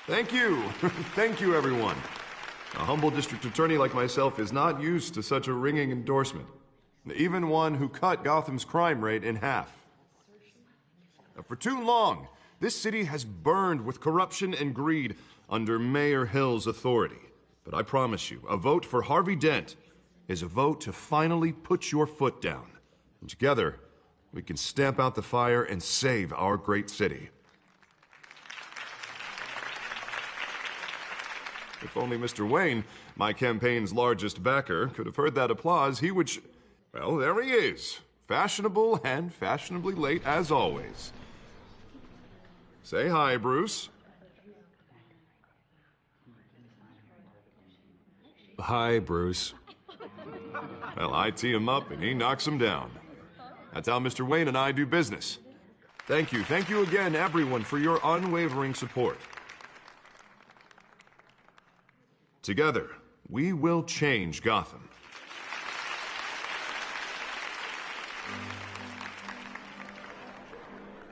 Thank you. Thank you, everyone. A humble district attorney like myself is not used to such a ringing endorsement. Even one who cut Gotham's crime rate in half. For too long, this city has burned with corruption and greed under Mayor Hill's authority. But I promise you, a vote for Harvey Dent is a vote to finally put your foot down. And together, we can stamp out the fire and save our great city. If only Mr. Wayne, my campaign's largest backer, could have heard that applause, he would well, there he is. Fashionable and fashionably late as always. Say hi, Bruce. Hi, Bruce. Well, I tee him up and he knocks him down. That's how Mr. Wayne and I do business. Thank you again, everyone, for your unwavering support. Together, we will change Gotham.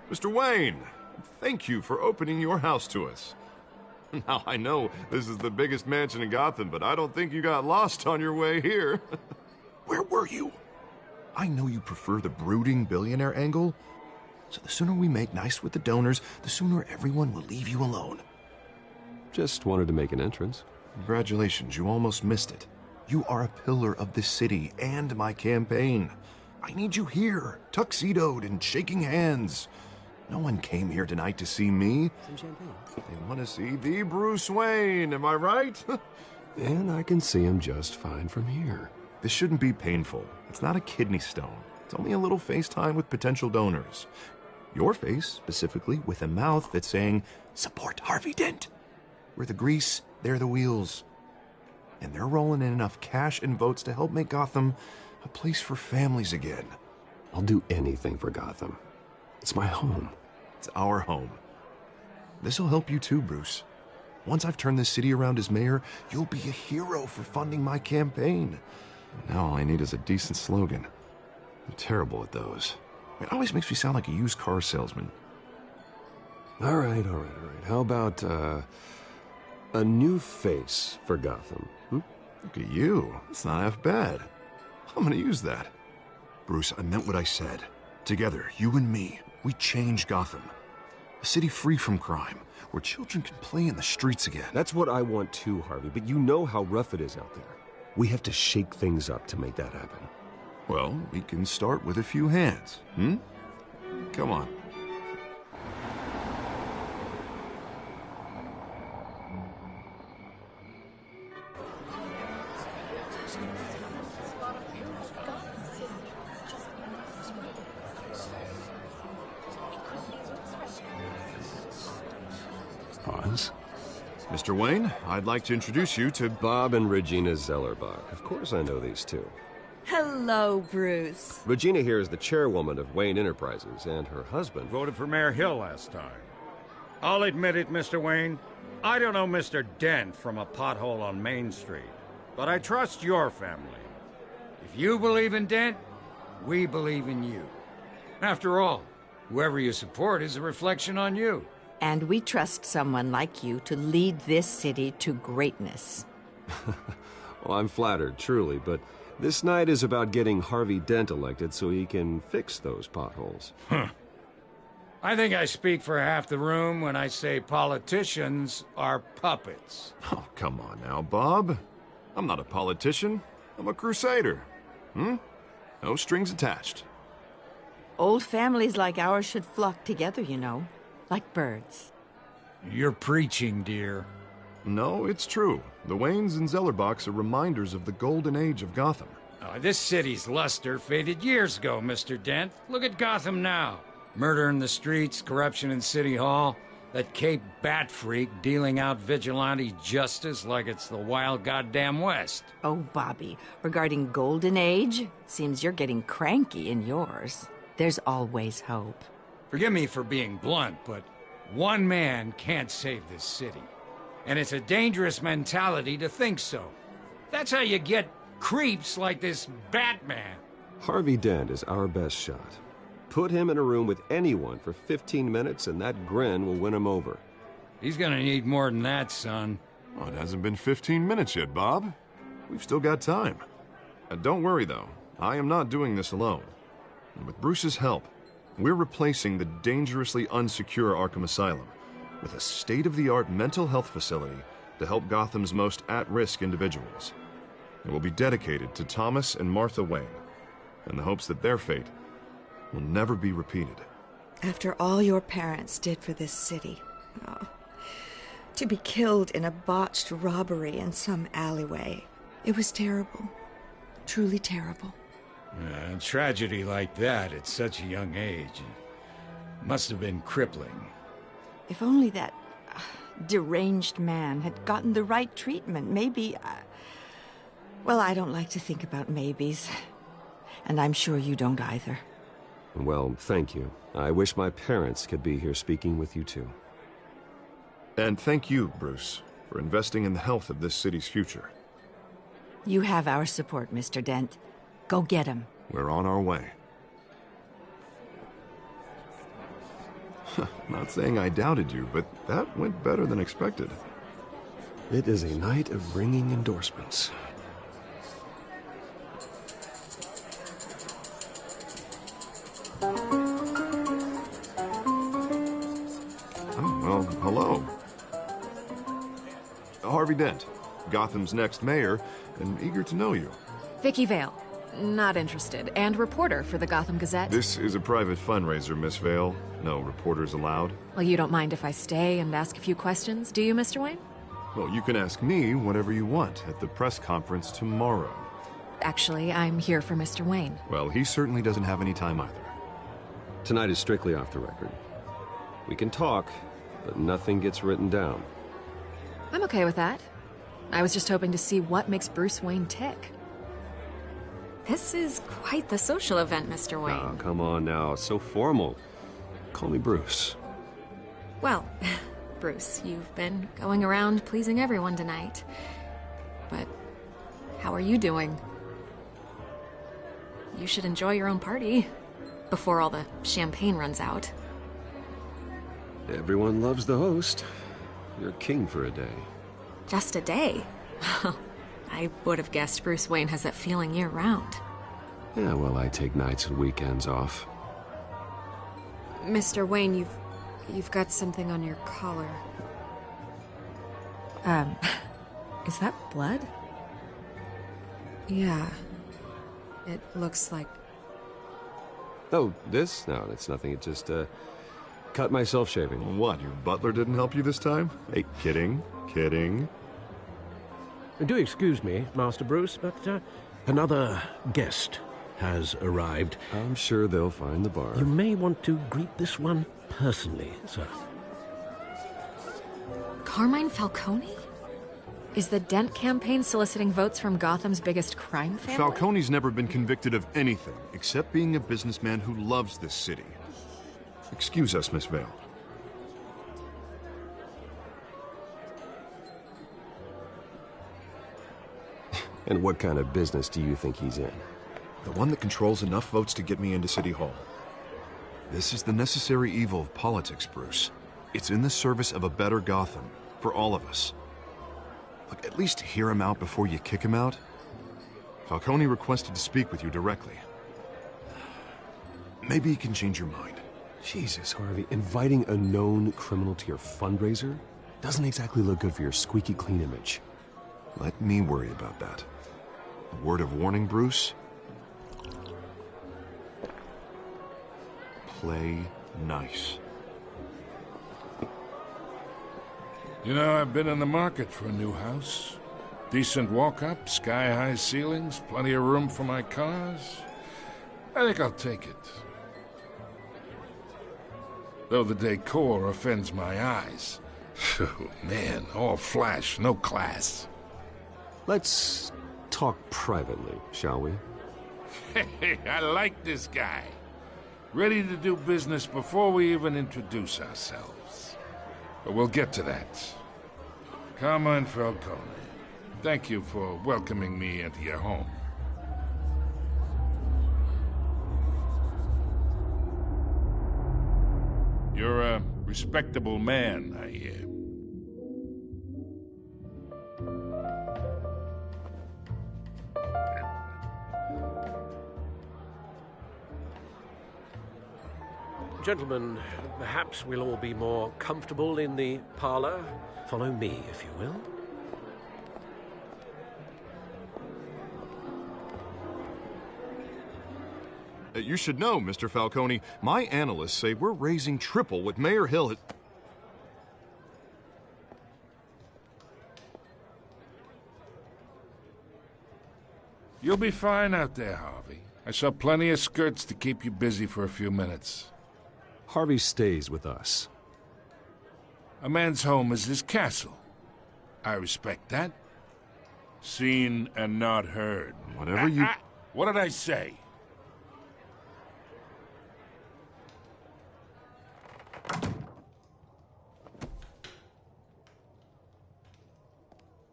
Mr. Wayne, thank you for opening your house to us. Now, I know this is the biggest mansion in Gotham, but I don't think you got lost on your way here. Where were you? I know you prefer the brooding billionaire angle, so the sooner we make nice with the donors, the sooner everyone will leave you alone. Just wanted to make an entrance. Congratulations, you almost missed it. You are a pillar of this city and my campaign. I need you here, tuxedoed and shaking hands. No one came here tonight to see me. Some champagne. They want to see the Bruce Wayne, am I right? And I can see him just fine from here. This shouldn't be painful. It's not a kidney stone. It's only a little FaceTime with potential donors. Your face, specifically, with a mouth that's saying, support Harvey Dent. We're the grease, they're the wheels. And they're rolling in enough cash and votes to help make Gotham a place for families again. I'll do anything for Gotham. It's my home. It's our home. This'll help you too, Bruce. Once I've turned this city around as mayor, you'll be a hero for funding my campaign. Now all I need is a decent slogan. I'm terrible at those. It always makes me sound like a used car salesman. All right. How about, a new face for Gotham? Look at you. It's not half bad. I'm gonna use that. Bruce, I meant what I said. Together, you and me, we change Gotham. A city free from crime, where children can play in the streets again. That's what I want too, Harvey, but you know how rough it is out there. We have to shake things up to make that happen. Well, we can start with a few hands, Come on. Pause. Mr. Wayne, I'd like to introduce you to Bob and Regina Zellerbach. Of course I know these two. Hello, Bruce. Regina here is the chairwoman of Wayne Enterprises, and her husband voted for Mayor Hill last time. I'll admit it, Mr. Wayne. I don't know Mr. Dent from a pothole on Main Street, but I trust your family. If you believe in Dent, we believe in you. After all, whoever you support is a reflection on you. And we trust someone like you to lead this city to greatness. Well, I'm flattered, truly, but this night is about getting Harvey Dent elected so he can fix those potholes. I think I speak for half the room when I say politicians are puppets. Oh, come on now, Bob. I'm not a politician. I'm a crusader. No strings attached. Old families like ours should flock together, you know, like birds. You're preaching, dear. No, it's true. The Waynes and Zellerbachs are reminders of the golden age of Gotham. This city's luster faded years ago, Mr. Dent. Look at Gotham now. Murder in the streets, corruption in City Hall, that Cape Bat freak dealing out vigilante justice like it's the wild goddamn West. Oh, Bobby, regarding Golden Age, seems you're getting cranky in yours. There's always hope. Forgive me for being blunt, but one man can't save this city. And it's a dangerous mentality to think so. That's how you get creeps like this Batman. Harvey Dent is our best shot. Put him in a room with anyone for 15 minutes and that grin will win him over. He's gonna need more than that, son. Oh, it hasn't been 15 minutes yet, Bob. We've still got time. Don't worry, though. I am not doing this alone. And with Bruce's help, we're replacing the dangerously unsecure Arkham Asylum with a state-of-the-art mental health facility to help Gotham's most at-risk individuals. It will be dedicated to Thomas and Martha Wayne, in the hopes that their fate will never be repeated. After all your parents did for this city, oh, to be killed in a botched robbery in some alleyway, it was terrible. Truly terrible. A tragedy like that at such a young age must have been crippling. If only that deranged man had gotten the right treatment, maybe... well, I don't like to think about maybes. And I'm sure you don't either. Well, thank you. I wish my parents could be here speaking with you, too. And thank you, Bruce, for investing in the health of this city's future. You have our support, Mr. Dent. Go get him. We're on our way. Not saying I doubted you, but that went better than expected. It is a night of ringing endorsements. Oh, well, hello. Harvey Dent, Gotham's next mayor, and eager to know you. Vicky Vale. Not interested. And reporter for the Gotham Gazette. This is a private fundraiser, Miss Vale. No reporters allowed. Well, you don't mind if I stay and ask a few questions, do you, Mr. Wayne? Well, you can ask me whatever you want at the press conference tomorrow. Actually, I'm here for Mr. Wayne. Well, he certainly doesn't have any time either. Tonight is strictly off the record. We can talk, but nothing gets written down. I'm okay with that. I was just hoping to see what makes Bruce Wayne tick. This is quite the social event, Mr. Wayne. Oh, come on now. So formal. Call me Bruce. Well, Bruce, you've been going around pleasing everyone tonight. But how are you doing? You should enjoy your own party before all the champagne runs out. Everyone loves the host. You're king for a day. Just a day? I would have guessed Bruce Wayne has that feeling year-round. Yeah, well, I take nights and weekends off. Mr. Wayne, you've got something on your collar. Is that blood? Yeah. It looks like... Oh, this? No, it's nothing. It just, cut myself shaving. What, your butler didn't help you this time? Hey, kidding. Do excuse me, Master Bruce, but another guest has arrived. I'm sure they'll find the bar. You may want to greet this one personally, sir. Carmine Falcone? Is the Dent campaign soliciting votes from Gotham's biggest crime family? Falcone's never been convicted of anything except being a businessman who loves this city. Excuse us, Miss Vale. And what kind of business do you think he's in? The one that controls enough votes to get me into City Hall. This is the necessary evil of politics, Bruce. It's in the service of a better Gotham, for all of us. Look, at least hear him out before you kick him out. Falcone requested to speak with you directly. Maybe he can change your mind. Jesus, Harvey, inviting a known criminal to your fundraiser doesn't exactly look good for your squeaky clean image. Let me worry about that. A word of warning, Bruce. Play nice. You know, I've been in the market for a new house. Decent walk-up, sky-high ceilings, plenty of room for my cars. I think I'll take it. Though the decor offends my eyes. Oh, man, all flash, no class. Let's talk privately, shall we? Hey, I like this guy. Ready to do business before we even introduce ourselves. But we'll get to that. Carmine Falcone, thank you for welcoming me into your home. You're a respectable man, I hear. Gentlemen, perhaps we'll all be more comfortable in the parlor. Follow me, if you will. You should know, Mr. Falcone, my analysts say we're raising triple what Mayor Hill had... You'll be fine out there, Harvey. I saw plenty of skirts to keep you busy for a few minutes. Harvey stays with us. A man's home is his castle. I respect that. Seen and not heard. Whatever you... What did I say?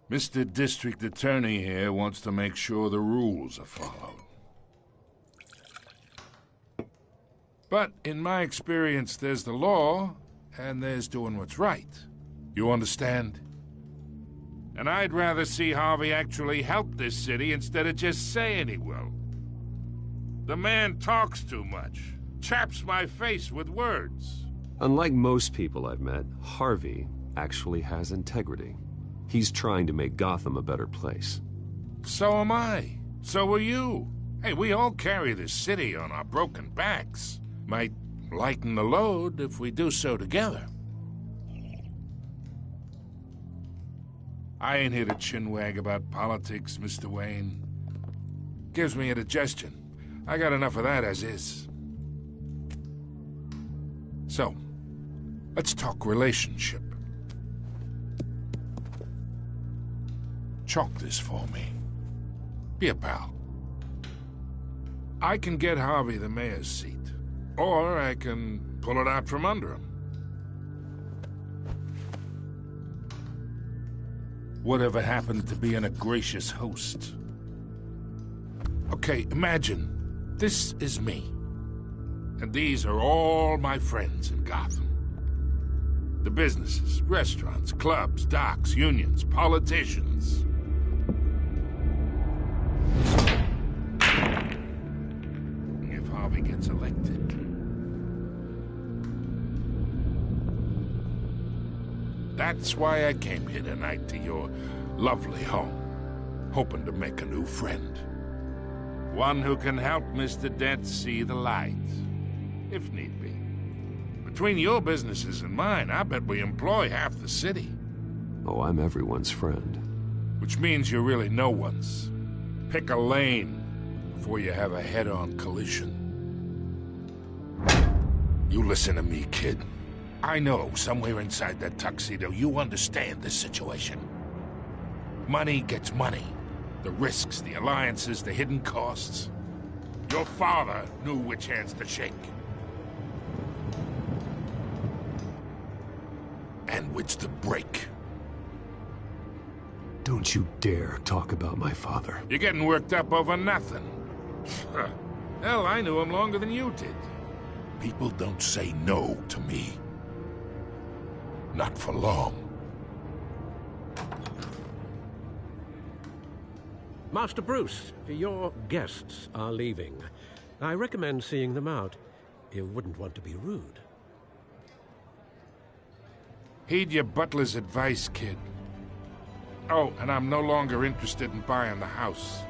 Mr. District Attorney here wants to make sure the rules are followed. But in my experience, there's the law, and there's doing what's right. You understand? And I'd rather see Harvey actually help this city instead of just saying he will. The man talks too much, chaps my face with words. Unlike most people I've met, Harvey actually has integrity. He's trying to make Gotham a better place. So am I. So are you. Hey, we all carry this city on our broken backs. Might lighten the load if we do so together. I ain't here to chinwag about politics, Mr. Wayne. Gives me indigestion. I got enough of that as is. So, let's talk relationship. Chalk this for me. Be a pal. I can get Harvey the mayor's seat, or I can pull it out from under him. Whatever happened to being a gracious host? Okay, imagine this is me, and these are all my friends in Gotham. The businesses, restaurants, clubs, docks, unions, politicians. If Harvey gets elected, that's why I came here tonight to your lovely home, hoping to make a new friend. One who can help Mr. Dent see the light, if need be. Between your businesses and mine, I bet we employ half the city. Oh, I'm everyone's friend. Which means you're really no one's. Pick a lane before you have a head-on collision. You listen to me, kid. I know somewhere inside that tuxedo you understand this situation. Money gets money. The risks, the alliances, the hidden costs. Your father knew which hands to shake. And which to break. Don't you dare talk about my father. You're getting worked up over nothing. Hell, I knew him longer than you did. People don't say no to me. Not for long. Master Bruce, your guests are leaving. I recommend seeing them out. You wouldn't want to be rude. Heed your butler's advice, kid. Oh, and I'm no longer interested in buying the house.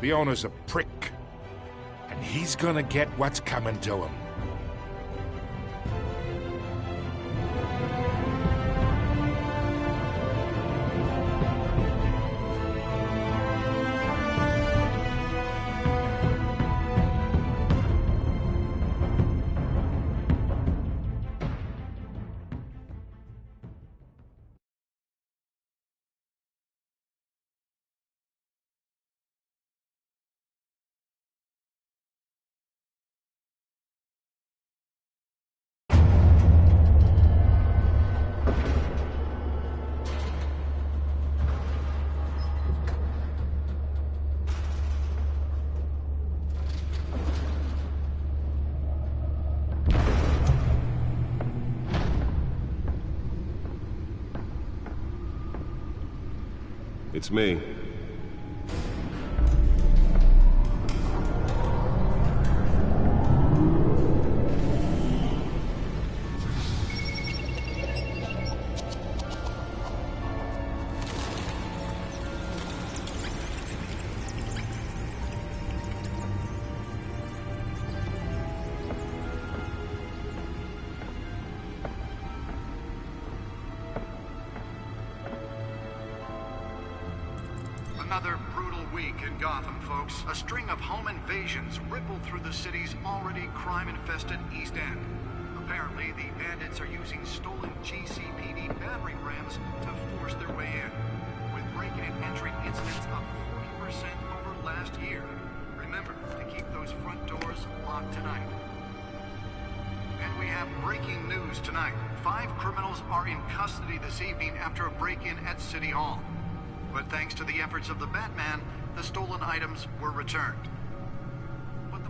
The owner's a prick, and he's gonna get what's coming to him. It's me. Another brutal week in Gotham, folks. A string of home invasions rippled through the city's already crime-infested East End. Apparently, the bandits are using stolen GCPD battering rams to force their way in, with break-in and entry incidents up 40% over last year. Remember to keep those front doors locked tonight. And we have breaking news tonight. 5 criminals are in custody this evening after a break-in at City Hall. But thanks to the efforts of the Batman, the stolen items were returned.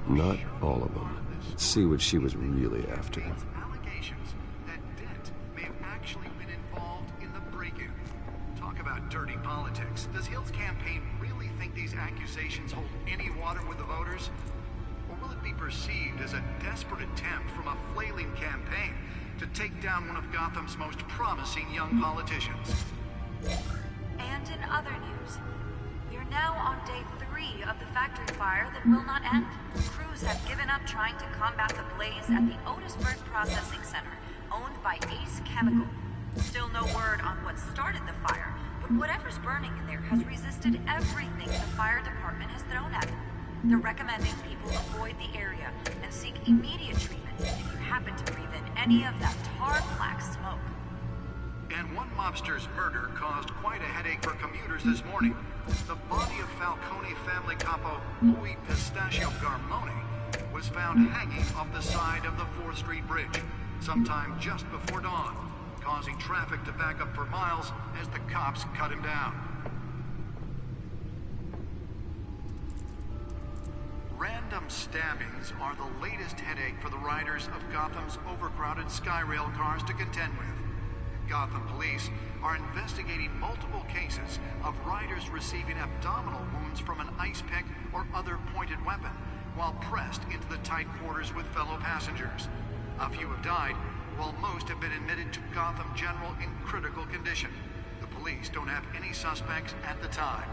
Not all of them. Let's see what she was really after. Allegations that Dent may have actually been involved in the break-in. Talk about dirty politics. Does Hill's campaign really think these accusations hold any water with the voters? Or will it be perceived as a desperate attempt from a flailing campaign to take down one of Gotham's most promising young politicians? And in other news, we are now on day 3 of the factory fire that will not end. Crews have given up trying to combat the blaze at the Otisburg Processing Center, owned by Ace Chemical. Still no word on what started the fire, but whatever's burning in there has resisted everything the fire department has thrown at it. They're recommending people avoid the area and seek immediate treatment if you happen to breathe in any of that tar black smoke. And one mobster's murder caused quite a headache for commuters this morning. The body of Falcone family capo Louis Pistachio Garmone was found hanging off the side of the 4th Street Bridge sometime just before dawn, causing traffic to back up for miles as the cops cut him down. Random stabbings are the latest headache for the riders of Gotham's overcrowded Skyrail cars to contend with. Gotham police are investigating multiple cases of riders receiving abdominal wounds from an ice pick or other pointed weapon while pressed into the tight quarters with fellow passengers. A few have died, while most have been admitted to Gotham General in critical condition. The police don't have any suspects at the time.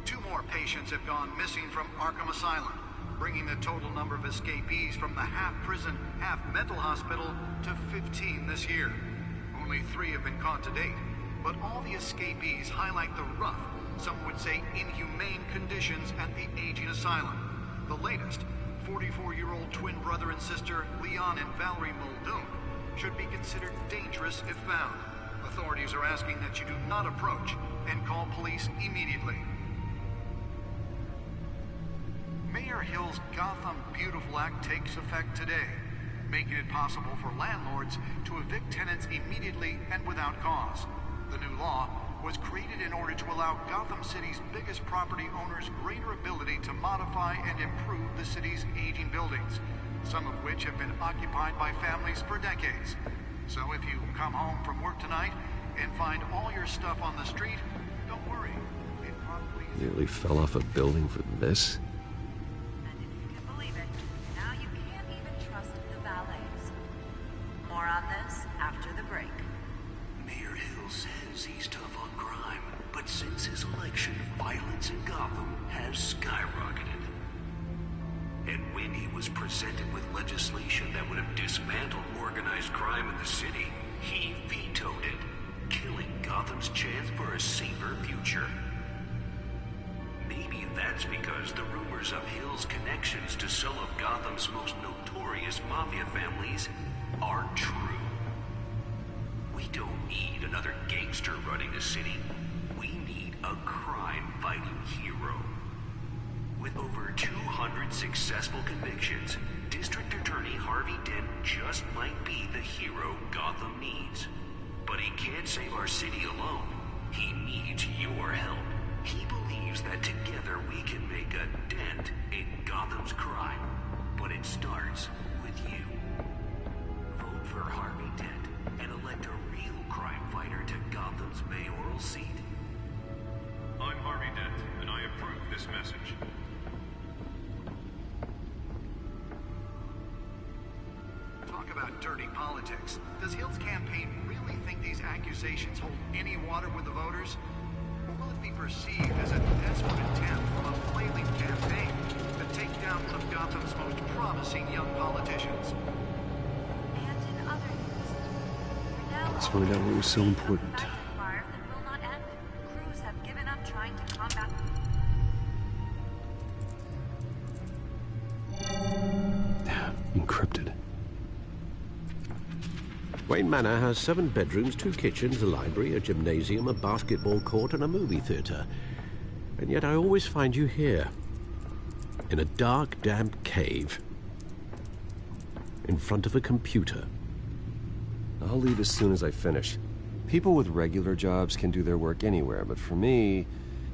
2 more patients have gone missing from Arkham Asylum, bringing the total number of escapees from the half-prison, half-mental hospital to 15 this year. Only 3 have been caught to date, but all the escapees highlight the rough, some would say inhumane conditions at the aging asylum. The latest, 44-year-old twin brother and sister Leon and Valerie Muldoon, should be considered dangerous if found. Authorities are asking that you do not approach and call police immediately. Mayor Hill's Gotham Beautiful Act takes effect today, making it possible for landlords to evict tenants immediately and without cause. The new law was created in order to allow Gotham City's biggest property owners greater ability to modify and improve the city's aging buildings, some of which have been occupied by families for decades. So if you come home from work tonight and find all your stuff on the street, don't worry. It probably Nearly fell off a building for this? More on this after the break. Mayor Hill says he's tough on crime, but since his election, violence in Gotham has skyrocketed. And when he was presented with legislation that would have dismantled organized crime in the city, he vetoed it, killing Gotham's chance for a safer future. Maybe that's because the rumors of Hill's connections to some of Gotham's most notorious mafia families aren't true. We don't need another gangster running the city. We need a crime-fighting hero. With over 200 successful convictions, District Attorney Harvey Dent just might be the hero Gotham needs. But he can't save our city alone. He needs your help. He believes that together we can make a dent in Gotham's crime. But it starts with you. Vote for Harvey Dent and elect a real crime fighter to Gotham's mayoral seat. I'm Harvey Dent, and I approve this message. Talk about dirty politics. Does Hill's campaign really think these accusations hold any water with the voters? Or will it be perceived as a desperate attempt from a flailing campaign to take down one of Gotham's most promising young politicians? And in other news, we're now Let's find out what was so important. fire that will not end. Crews have given up trying Wayne Manor has 7 bedrooms, 2 kitchens, a library, a gymnasium, a basketball court, and a movie theater. And yet I always find you here, in a dark, damp cave, in front of a computer. I'll leave as soon as I finish. People with regular jobs can do their work anywhere, but for me,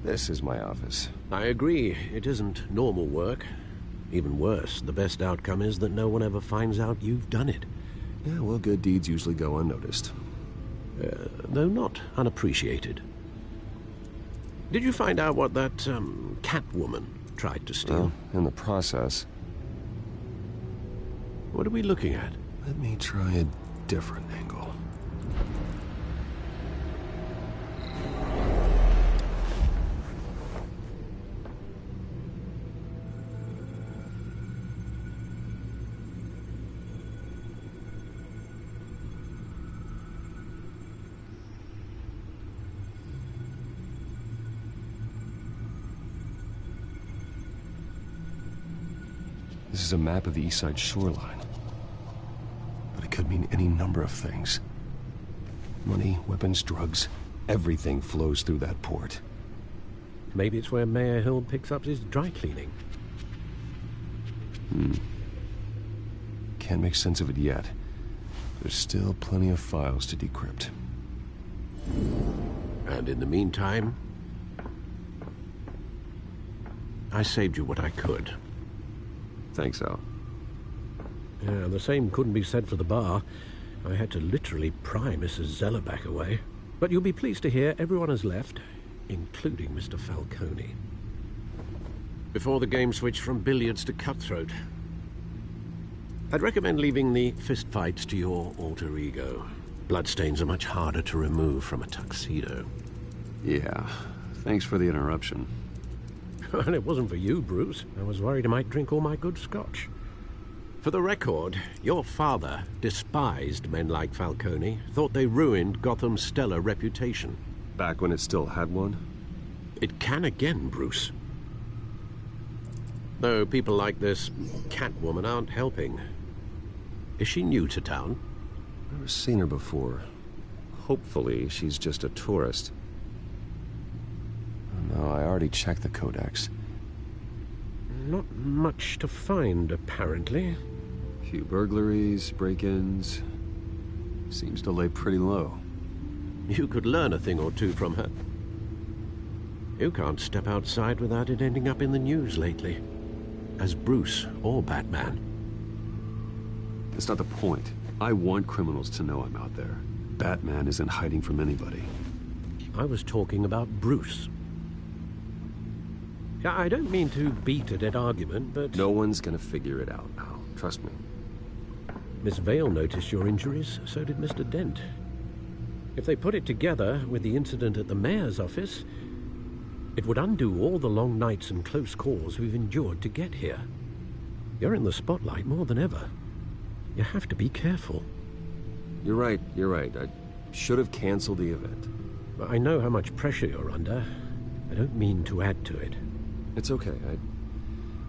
this is my office. I agree. It isn't normal work. Even worse, the best outcome is that no one ever finds out you've done it. Yeah, well, good deeds usually go unnoticed. Though not unappreciated. Did you find out what that, Catwoman tried to steal? Well, in the process. What are we looking at? Let me try a different angle. This is a map of the East Side shoreline. But it could mean any number of things. Money, weapons, drugs, everything flows through that port. Maybe it's where Mayor Hill picks up his dry cleaning. Can't make sense of it yet. There's still plenty of files to decrypt. And in the meantime, I saved you what I could. Thanks, Al. Yeah, the same couldn't be said for the bar. I had to literally pry Mrs. Zeller back away. But you'll be pleased to hear everyone has left, including Mr. Falcone. Before the game switched from billiards to cutthroat. I'd recommend leaving the fistfights to your alter ego. Bloodstains are much harder to remove from a tuxedo. Yeah, thanks for the interruption. And it wasn't for you, Bruce. I was worried I might drink all my good scotch. For the record, your father despised men like Falcone, thought they ruined Gotham's stellar reputation. Back when it still had one? It can again, Bruce. Though people like this Catwoman aren't helping. Is she new to town? Never seen her before. Hopefully, she's just a tourist. No, I already checked the codex. Not much to find, apparently. Few burglaries, break-ins. Seems to lay pretty low. You could learn a thing or two from her. You can't step outside without it ending up in the news lately. As Bruce or Batman. That's not the point. I want criminals to know I'm out there. Batman isn't hiding from anybody. I was talking about Bruce. I don't mean to beat a dead argument, but... No one's gonna figure it out now. Trust me. Miss Vale noticed your injuries, so did Mr. Dent. If they put it together with the incident at the mayor's office, it would undo all the long nights and close calls we've endured to get here. You're in the spotlight more than ever. You have to be careful. You're right. I should have canceled the event. I know how much pressure you're under. I don't mean to add to it. It's okay.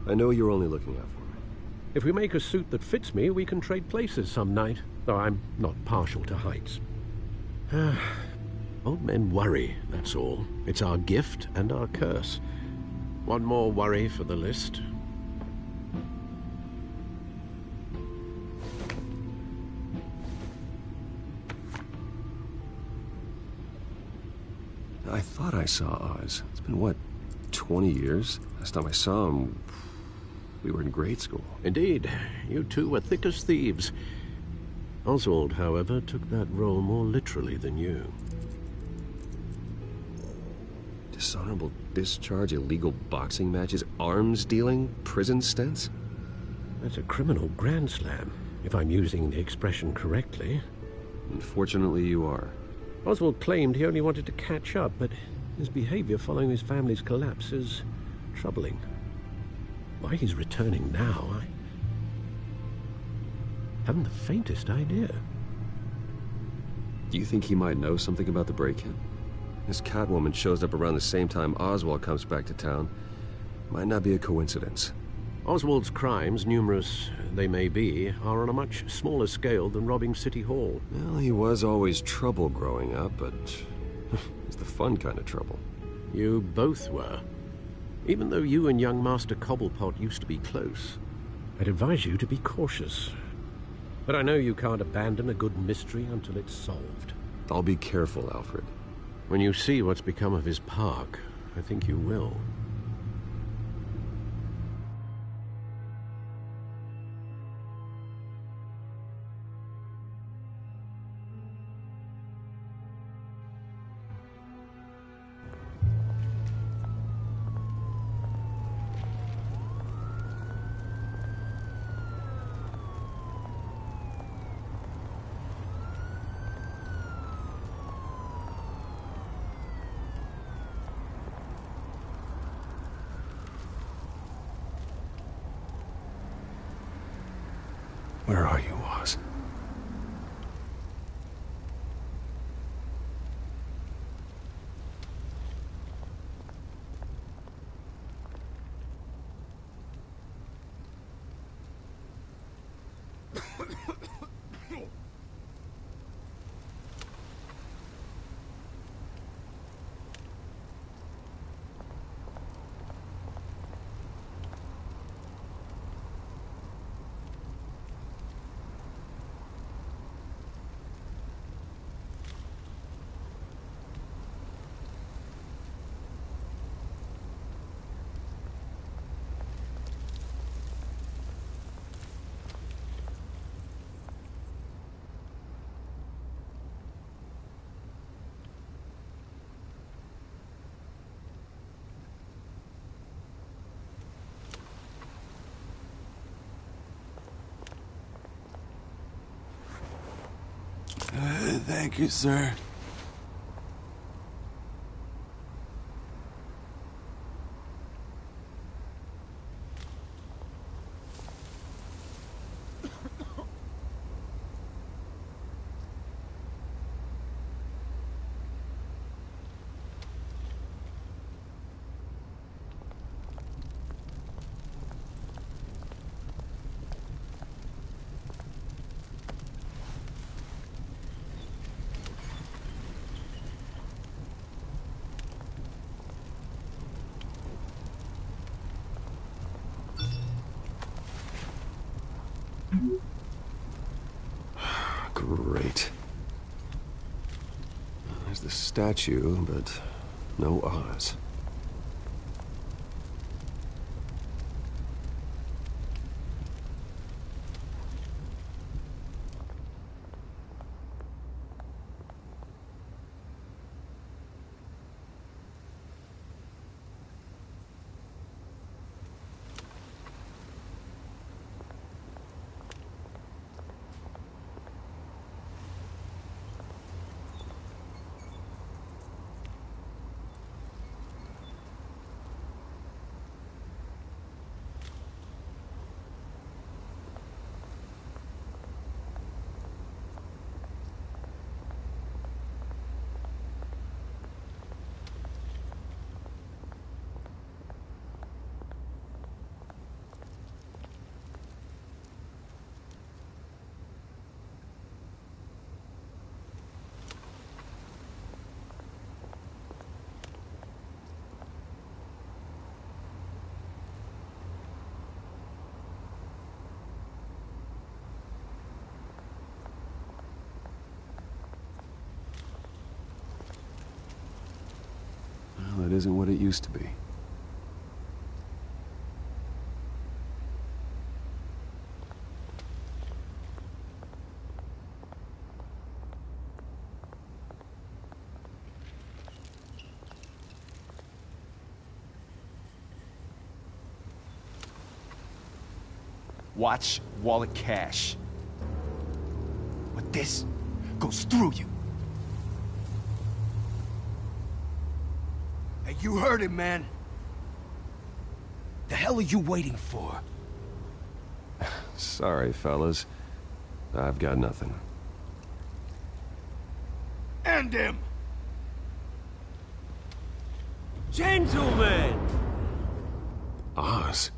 I know you're only looking out for me. If we make a suit that fits me, we can trade places some night. Though I'm not partial to heights. Old men worry, that's all. It's our gift and our curse. One more worry for the list. I thought I saw Oz. It's been, what, 20 years? Last time I saw him, we were in grade school. Indeed. You two were thick as thieves. Oswald, however, took that role more literally than you. Dishonorable discharge, illegal boxing matches, arms dealing, prison stints? That's a criminal grand slam, if I'm using the expression correctly. Unfortunately, you are. Oswald claimed he only wanted to catch up, but his behavior following his family's collapse is troubling. Why he's returning now, I haven't the faintest idea. Do you think he might know something about the break-in? This Catwoman shows up around the same time Oswald comes back to town. Might not be a coincidence. Oswald's crimes, numerous they may be, are on a much smaller scale than robbing City Hall. Well, he was always trouble growing up, but it's the fun kind of trouble. You both were. Even though you and young Master Cobblepot used to be close, I'd advise you to be cautious. But I know you can't abandon a good mystery until it's solved. I'll be careful, Alfred. When you see what's become of his park, I think you will. Where are you, Oz? Thank you, sir. Great. There's the statue, but no Oz. Well, it isn't what it used to be. Watch wallet cash. But this goes through you. Hey, you heard it, man. The hell are you waiting for? Sorry, fellas. I've got nothing. End him! Gentlemen! Oz?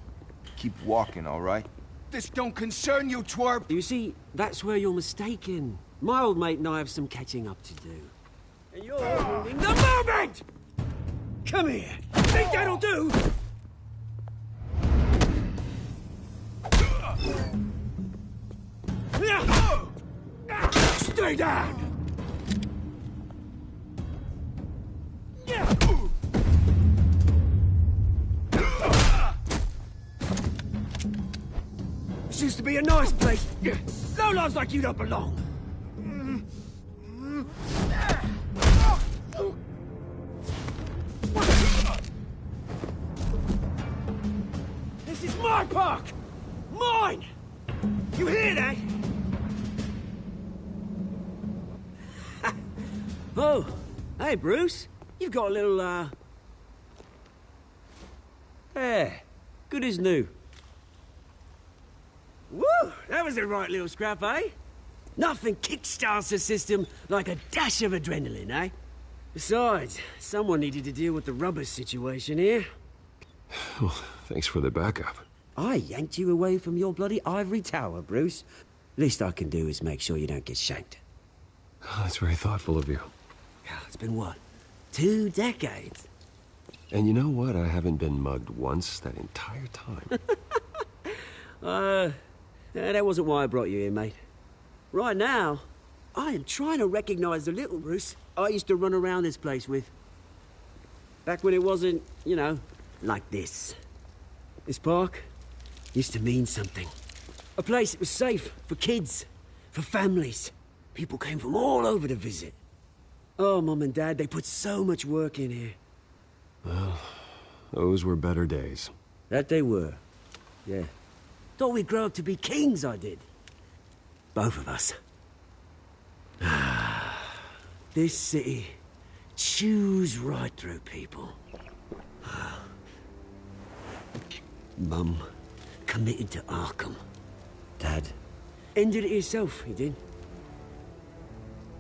Keep walking, all right? This don't concern you, twerp! You see, that's where you're mistaken. My old mate and I have some catching up to do. And you're ruining the moment! Come here. Think that'll do? Stay down! This used to be a nice place. Lowlifes like you don't belong. This is my park! Mine! You hear that? Oh, hey, Bruce. You've got a little, Yeah, good as new. Woo! That was a right little scrap, eh? Nothing kickstarts the system like a dash of adrenaline, eh? Besides, someone needed to deal with the rubber situation here. Well, thanks for the backup. I yanked you away from your bloody ivory tower, Bruce. Least I can do is make sure you don't get shanked. Oh, that's very thoughtful of you. It's been what? 2 decades? And you know what? I haven't been mugged once that entire time. That wasn't why I brought you here, mate. Right now, I am trying to recognize the little Bruce I used to run around this place with. Back when it wasn't, you know, like this. This park used to mean something. A place that was safe for kids, for families. People came from all over to visit. Oh, Mum and Dad, they put so much work in here. Well, those were better days. That they were. Yeah. Thought we'd grow up to be kings, I did. Both of us. This city chews right through people. Mum committed to Arkham. Dad ended it himself, he did.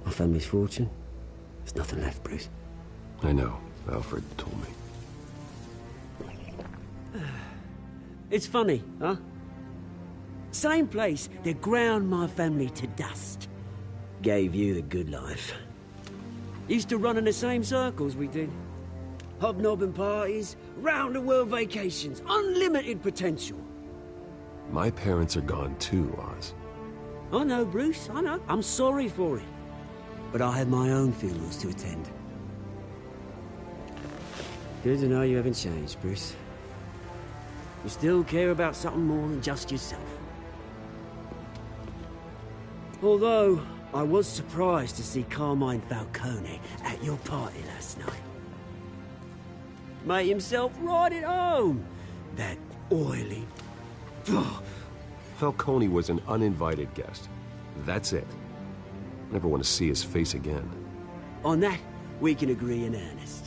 My family's fortune. There's nothing left, Bruce. I know. Alfred told me. It's funny, huh? Same place that ground my family to dust. Gave you the good life. Used to run in the same circles we did. Hobnobbing parties, round-the-world vacations, unlimited potential. My parents are gone too, Oz. I know, Bruce, I know. I'm sorry for it. But I have my own funerals to attend. Good to know you haven't changed, Bruce. You still care about something more than just yourself. Although, I was surprised to see Carmine Falcone at your party last night. Made himself right at home. That oily... Falcone was an uninvited guest. That's it. Never want to see his face again. On that, we can agree in earnest.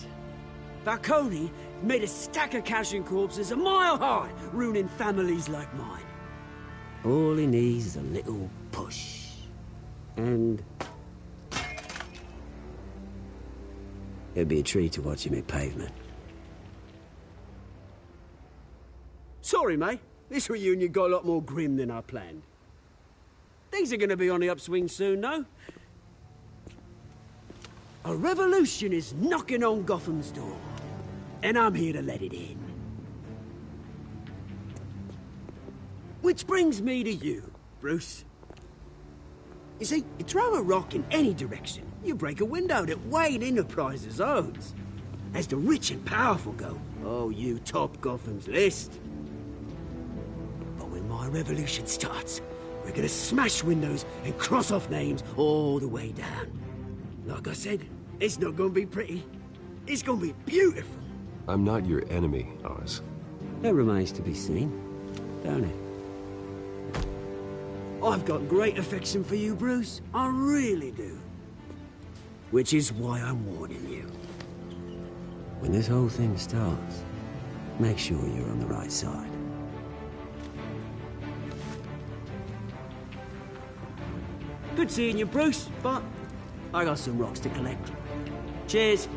Falcone made a stack of cash and corpses a mile high, ruining families like mine. All he needs is a little push. And... it'd be a treat to watch him hit pavement. Sorry, mate. This reunion got a lot more grim than I planned. Things are gonna be on the upswing soon, no? A revolution is knocking on Gotham's door. And I'm here to let it in. Which brings me to you, Bruce. You see, you throw a rock in any direction, you break a window that Wayne Enterprises owns. As the rich and powerful go, oh, you top Gotham's list. But when my revolution starts, we're gonna smash windows and cross off names all the way down. Like I said, it's not gonna be pretty. It's gonna be beautiful. I'm not your enemy, Oz. That remains to be seen, don't it? I've got great affection for you, Bruce. I really do. Which is why I'm warning you. When this whole thing starts, make sure you're on the right side. Good seeing you, Bruce, but I got some rocks to collect. Cheers.